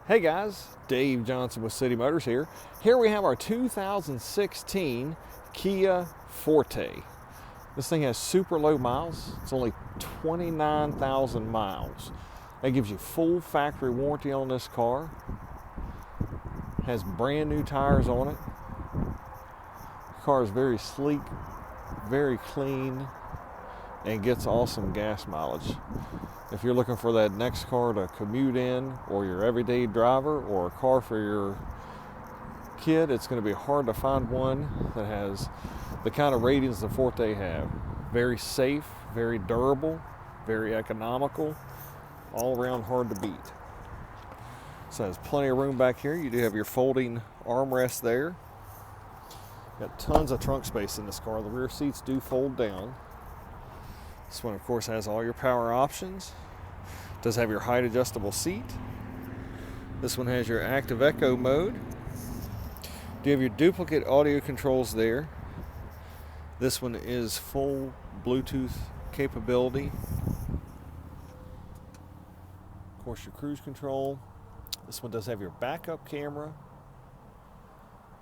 Hey guys, Dave Johnson with City Motors here. Here we have our 2016 Kia Forte. This thing has super low miles. It's only 29,000 miles. That gives you full factory warranty on this car. Has brand new tires on it. The car is very sleek, very clean, and gets awesome gas mileage. If you're looking for that next car to commute in, or your everyday driver, or a car for your kid, it's going to be hard to find one that has the kind of ratings the Forte have. Very safe, very durable, very economical, all around hard to beat. So there's plenty of room back here. You do have your folding armrest there. Got tons of trunk space in this car. The rear seats do fold down. This one, of course, has all your power options. Does have your height adjustable seat. This one has your active echo mode. Do you have your duplicate audio controls there? This one is full Bluetooth capability. Of course, your cruise control. This one does have your backup camera.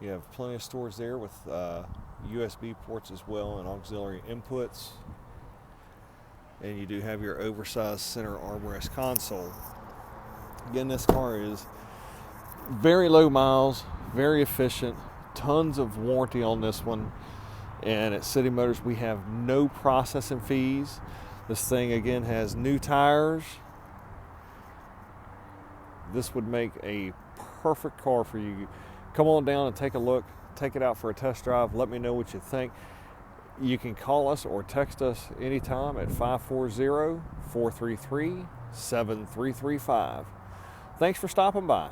You have plenty of storage there with USB ports as well and auxiliary inputs. And you do have your oversized center armrest console. Again, this car is very low miles, very efficient, tons of warranty on this one. And at City Motors, we have no processing fees. This thing, again, has new tires. This would make a perfect car for you. Come on down and take a look. Take it out for a test drive. Let me know what you think. You can call us or text us anytime at 540-433-7335. Thanks for stopping by.